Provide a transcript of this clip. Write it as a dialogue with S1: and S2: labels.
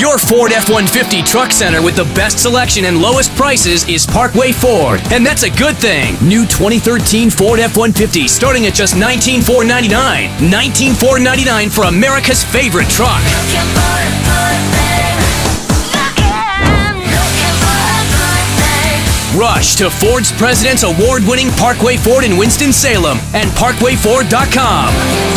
S1: Your Ford F-150 Truck Center with the best selection and lowest prices is Parkway Ford, and that's a good thing. New 2013 Ford F-150 starting at just $19,499. $19,499 for America's favorite truck. Rush to Ford's President's Award-winning Parkway Ford in Winston-Salem and parkwayford.com.